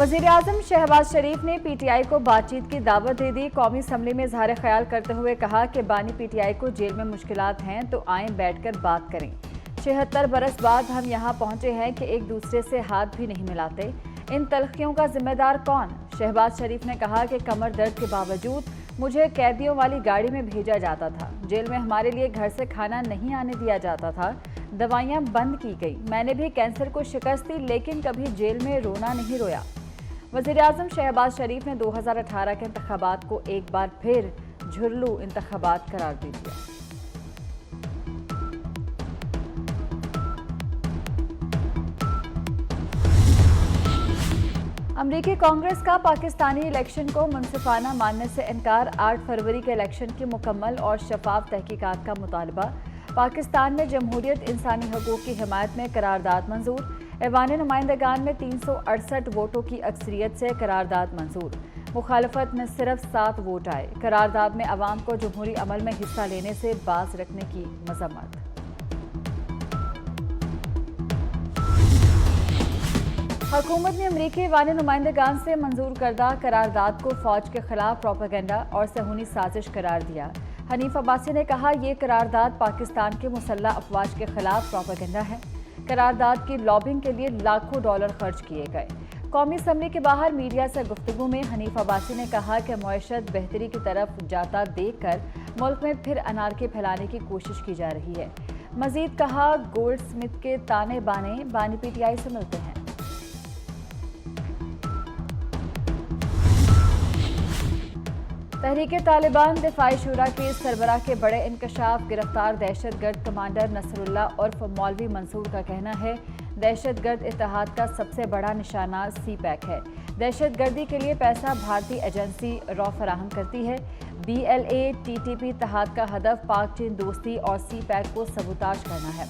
वज़ीर-ए-आज़म शहबाज शरीफ ने पीटीआई को बातचीत की दावत दे दी। कौमी असम्बली में इज़हार ख्याल करते हुए कहा कि बानी पीटीआई को जेल में मुश्किलात हैं तो आएं बैठकर बात करें। 76 बरस बाद हम यहाँ पहुंचे हैं कि एक दूसरे से हाथ भी नहीं मिलाते। इन तलखियों का जिम्मेदार कौन? शहबाज शरीफ ने कहा कि कमर दर्द के बावजूद मुझे कैदियों वाली गाड़ी में भेजा जाता था। जेल में हमारे लिए घर से खाना नहीं आने दिया जाता था। दवाइयाँ बंद की गई। मैंने भी कैंसर को शिकस्त दी लेकिन कभी जेल में रोना नहीं रोया। वज़ीर-ए-आज़म शहबाज शरीफ ने 2018 के इंतखाबात को एक बार फिर झुर्लू इंतखाबात करार दे दिया। अमरीकी कांग्रेस का पाकिस्तानी इलेक्शन को मुनसिफाना मानने से इनकार। 8 फरवरी के इलेक्शन की मुकम्मल और शफाफ तहकीकात का मुतालबा। पाकिस्तान में जमहूरियत इंसानी हकूक़ की हिमायत में करारदाद मंजूर। ऐवान नुमाइंदगान में 368 वोटों की अक्सरियत से करारदाद मंजूर। मुखालफत में सिर्फ 7 वोट आए। करारदाद में अवाम को जमहूरी अमल में हिस्सा लेने से बाज रखने की मजम्मत। हुकूमत ने अमरीकी ऐवान नुमाइंदगान से मंजूर करदा करारदाद को फौज के खिलाफ प्रोपेगेंडा और सहूनी साजिश करार दिया। हनीफ अब्बासी ने कहा यह करारदाद पाकिस्तान के मुसल्लह अफवाज के खिलाफ प्रोपेगेंडा है। करारदाद की लॉबिंग के लिए लाखों डॉलर खर्च किए गए। कौमी असम्बली के बाहर मीडिया से गुफ्तगू में हनीफ अब्बासी ने कहा कि मईशत बेहतरी की तरफ जाता देखकर मुल्क में फिर अनारकी फैलाने की कोशिश की जा रही है। मजीद कहा गोल्ड स्मिथ के ताने बाने बानी पीटीआई से मिलते हैं। तहरीक तालिबान दिफाई शुरा के सरबराह के बड़े इंकशाफ। गिरफ्तार दहशतगर्द कमांडर नसरुल्लाह उर्फ मौलवी मंसूर का कहना है दहशतगर्द इत्तेहाद का सबसे बड़ा निशाना सी पैक है। दहशतगर्दी के लिए पैसा भारतीय एजेंसी रॉ फराहम करती है। BLA TTP इत्तेहाद का हदफ पाक चीन दोस्ती और सी पैक को सबूताज करना है।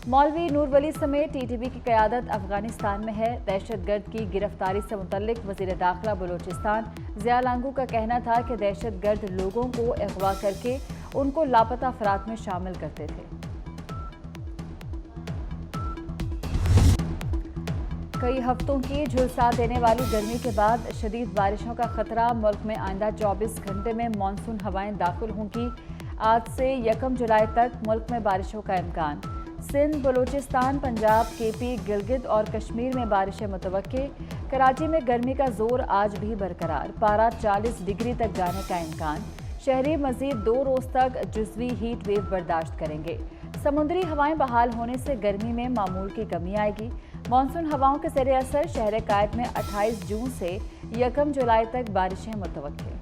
मौलवी नूर वली समेत TTP की क़यादत अफगानिस्तान में है। दहशतगर्द की गिरफ्तारी से मुतल्लिक वज़ीर दाखिला बलूचिस्तान ज़िया लांगू का कहना था कि दहशतगर्द लोगों को अगवा करके उनको लापता अफराद में शामिल करते थे। कई हफ्तों की झुलसा देने वाली गर्मी के बाद शदीद बारिशों का खतरा। मुल्क में आइंदा 24 घंटे में मानसून हवाएं दाखिल होंगी। आज से 1 जुलाई तक मुल्क में बारिशों का इम्कान। सिंध, बलूचिस्तान, पंजाब, KP, गिलगित और कश्मीर में बारिशें मुतवक्के। कराची में गर्मी का जोर आज भी बरकरार। पारा 40 डिग्री तक जाने का इम्कान। शहरी मजीद 2 रोज तक जुज़वी हीट वेव बर्दाश्त करेंगे। समुद्री हवाएं बहाल होने से गर्मी में मामूल की कमी आएगी। मानसून हवाओं के ज़ेर असर शहर कायद में 28 जून से 1 जुलाई तक बारिशें मुतवक्के।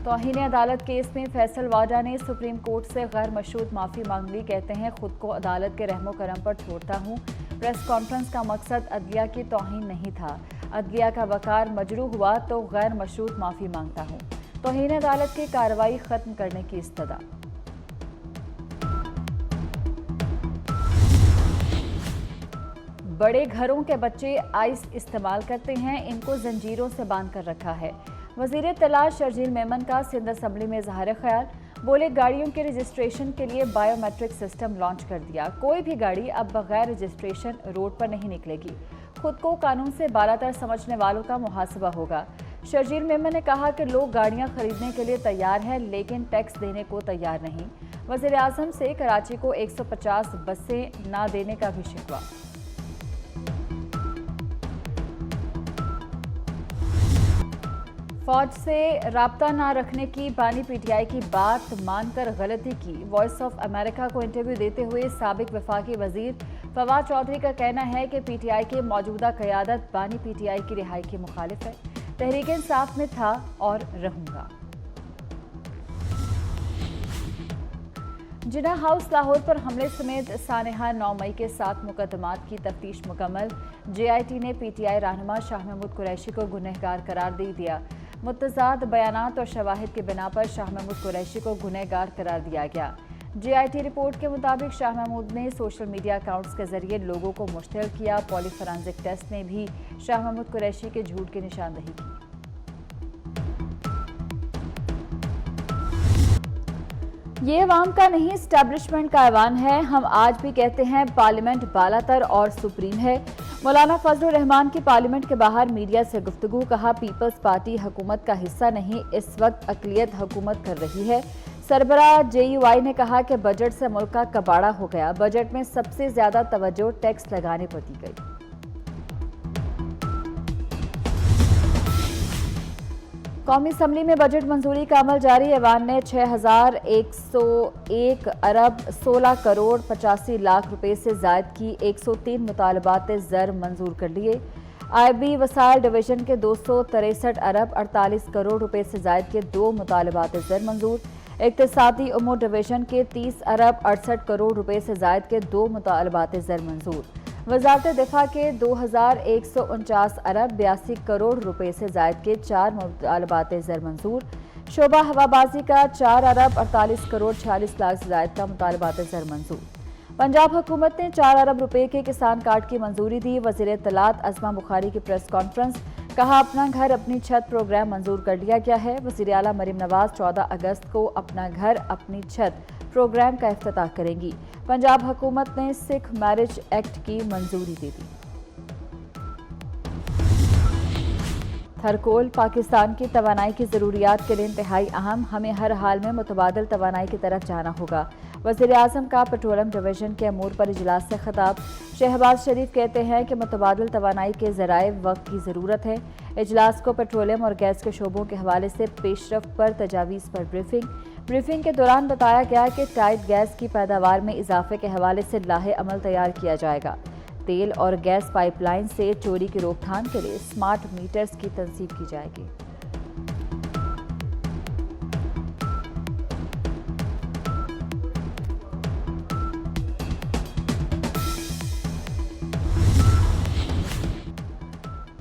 तौहीन अदालत केस में फैसल वाडा ने सुप्रीम कोर्ट से गैर मशरूत माफ़ी मांग ली। कहते हैं खुद को अदालत के रहमो करम पर छोड़ता हूँ। प्रेस कॉन्फ्रेंस का मकसद अदलिया की तौहीन नहीं था। अदलिया का वकार मजरू हुआ तो गैर मशरूत माफ़ी मांगता हूँ। तौहीन अदालत की कार्रवाई ख़त्म करने की इस्तदा। बड़े घरों के बच्चे आइस इस्तेमाल करते हैं, इनको जंजीरों से बांध कर रखा है। वज़ीर तलाश शर्जील मेमन का सिंध असम्बली में इज़हार ख्याल। बोले गाड़ियों के रजिस्ट्रेशन के लिए बायोमेट्रिक सिस्टम लॉन्च कर दिया। कोई भी गाड़ी अब बगैर रजिस्ट्रेशन रोड पर नहीं निकलेगी। खुद को कानून से बालातर समझने वालों का मुहासबा होगा। शर्जील मेमन ने कहा कि लोग गाड़ियां खरीदने के लिए तैयार हैं लेकिन टैक्स देने को तैयार नहीं। वज़ीर-ए-आज़म से कराची को 150 बसें ना देने का भी शिकवा। फौज से राब्ता ना रखने की बानी पीटीआई की बात मानकर गलती की। वॉइस ऑफ अमेरिका को इंटरव्यू देते हुए साबिक वफाकी वजीर फवाद चौधरी का कहना है कि पीटीआई की मौजूदा क़यादत बानी पीटीआई की रिहाई की मुखालिफ है। तहरीक इंसाफ में था और रहूंगा। जिना हाउस लाहौर पर हमले समेत सानेहा 9 मई के 7 मुकदमात की तफ्तीश मुकम्मल। JIT ने PTI रहनुमा शाह महमूद कुरैशी को गुनहगार करार दे दिया। मुतज़ाद बयानात और शवाहिद की बिना पर शाह महमूद कुरैशी को गुनहगार करार दिया गया। JIT रिपोर्ट के मुताबिक शाह महमूद ने सोशल मीडिया अकाउंट्स के जरिए लोगों को मुश्तिल किया। पॉलीफोरेंसिक टेस्ट ने भी शाह महमूद कुरैशी के झूठ की निशानदही की। یہ عوام کا نہیں اسٹیبلشمنٹ کا ایوان ہے، ہم آج بھی کہتے ہیں پارلیمنٹ بالا تر اور سپریم ہے۔ مولانا فضل الرحمان کی پارلیمنٹ کے باہر میڈیا سے گفتگو، کہا پیپلز پارٹی حکومت کا حصہ نہیں، اس وقت اقلیت حکومت کر رہی ہے۔ سربراہ JUI نے کہا کہ بجٹ سے ملک کا کباڑہ ہو گیا، بجٹ میں سب سے زیادہ توجہ ٹیکس لگانے پر دی گئی۔ قومی اسمبلی میں بجٹ منظوری کا عمل جاری، ایوان نے 6,101 ارب 16 کروڑ 85 لاکھ روپے سے زائد کی 103 مطالبات زر منظور کر لیے۔ IB وسائل ڈویژن کے 263 ارب 48 کروڑ روپے سے زائد کے 2 مطالبات زر منظور، اقتصادی امور ڈویژن کے 30 ارب 68 کروڑ روپے سے زائد کے 2 مطالبات زر منظور، وزارت دفاع کے 2,149 ارب 82 کروڑ روپے سے زائد کے 4 مطالبات زر منظور، شعبہ ہوابازی کا 4 ارب 48 کروڑ 46 لاکھ سے زائد کا مطالبات زر منظور۔ پنجاب حکومت نے 4 ارب روپے کے کسان کارڈ کی منظوری دی، وزیر اطلاعات عظمہ بخاری کی پریس کانفرنس، کہا اپنا گھر اپنی چھت پروگرام منظور کر لیا گیا ہے۔ وزیر اعلیٰ مریم نواز 14 اگست کو اپنا گھر اپنی چھت پروگرام کا افتتاح کریں گی۔ پنجاب حکومت نے سکھ میرج ایکٹ کی منظوری دے دی۔ تھرکول پاکستان کی توانائی کی ضروریات کے لیے انتہائی اہم، ہمیں ہر حال میں متبادل توانائی کی طرف جانا ہوگا۔ وزیر اعظم کا پیٹرولیم ڈویژن کے امور پر اجلاس سے خطاب، شہباز شریف کہتے ہیں کہ متبادل توانائی کے ذرائع وقت کی ضرورت ہے۔ اجلاس کو پیٹرولیم اور گیس کے شعبوں کے حوالے سے پیش رفت پر تجاویز پر بریفنگ کے دوران بتایا گیا کہ ٹائٹ گیس کی پیداوار میں اضافے کے حوالے سے لاہے عمل تیار کیا جائے گا۔ تیل اور گیس پائپ لائن سے چوری کی روک تھام کے لیے سمارٹ میٹرز کی تنصیب کی جائے گی۔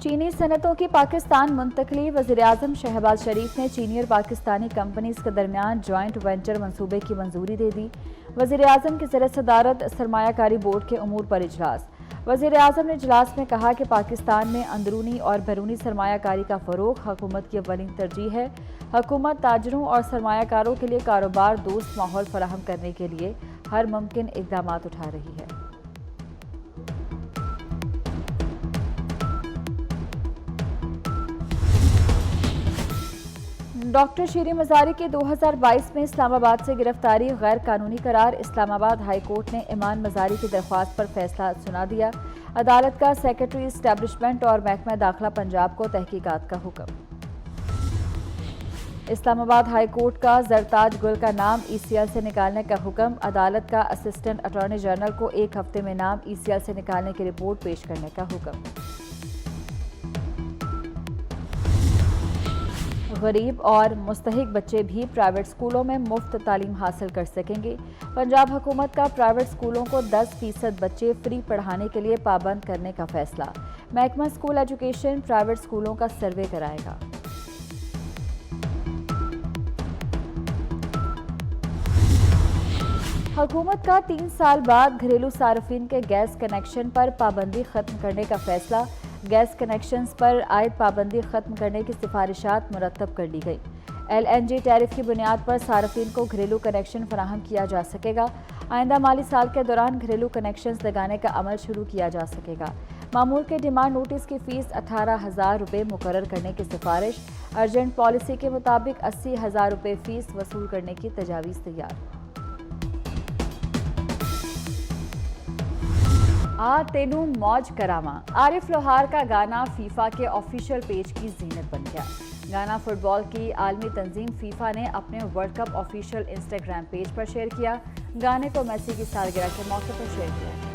چینی صنعتوں کی پاکستان منتقلی، وزیر اعظم شہباز شریف نے چینی اور پاکستانی کمپنیز کے درمیان جوائنٹ وینچر منصوبے کی منظوری دے دی۔ وزیر اعظم کی زیر صدارت سرمایہ کاری بورڈ کے امور پر اجلاس، وزیر اعظم نے اجلاس میں کہا کہ پاکستان میں اندرونی اور بیرونی سرمایہ کاری کا فروغ حکومت کی اولین ترجیح ہے۔ حکومت تاجروں اور سرمایہ کاروں کے لیے کاروبار دوست ماحول فراہم کرنے کے لیے ہر ممکن اقدامات اٹھا رہی ہے۔ ڈاکٹر شیریں مزاری کی 2022 میں اسلام آباد سے گرفتاری غیر قانونی قرار، اسلام آباد ہائی کورٹ نے ایمان مزاری کی درخواست پر فیصلہ سنا دیا۔ عدالت کا سیکرٹری اسٹیبلشمنٹ اور محکمہ داخلہ پنجاب کو تحقیقات کا حکم۔ اسلام آباد ہائی کورٹ کا زرتاج گل کا نام ECL سے نکالنے کا حکم، عدالت کا اسسٹنٹ اٹارنی جنرل کو 1 ہفتے میں نام ECL سے نکالنے کی رپورٹ پیش کرنے کا حکم۔ غریب اور مستحق بچے بھی پرائیویٹ سکولوں میں مفت تعلیم حاصل کر سکیں گے، پنجاب حکومت کا پرائیویٹ سکولوں کو 10% بچے فری پڑھانے کے لیے پابند کرنے کا فیصلہ، محکمہ اسکول ایجوکیشن پرائیویٹ سکولوں کا سروے کرائے گا۔ حکومت کا 3 سال بعد گھریلو صارفین کے گیس کنیکشن پر پابندی ختم کرنے کا فیصلہ، گیس کنیکشنز پر عائد پابندی ختم کرنے کی سفارشات مرتب کر لی گئی۔ LNG ٹیرف کی بنیاد پر صارفین کو گھریلو کنیکشن فراہم کیا جا سکے گا۔ آئندہ مالی سال کے دوران گھریلو کنیکشنز لگانے کا عمل شروع کیا جا سکے گا۔ معمول کے ڈیمانڈ نوٹس کی فیس 18,000 روپے مقرر کرنے کی سفارش، ارجنٹ پالیسی کے مطابق 80,000 روپے فیس وصول کرنے کی تجاویز تیار۔ تینو موج کراما، عارف لوہار کا گانا فیفا کے آفیشیل پیج کی زینت بن گیا۔ گانا فٹ بال کی عالمی تنظیم فیفا نے اپنے world cup official Instagram page پر شیئر کیا۔ گانے کو میسی کی سالگرہ کے موقع پر شیئر کیا۔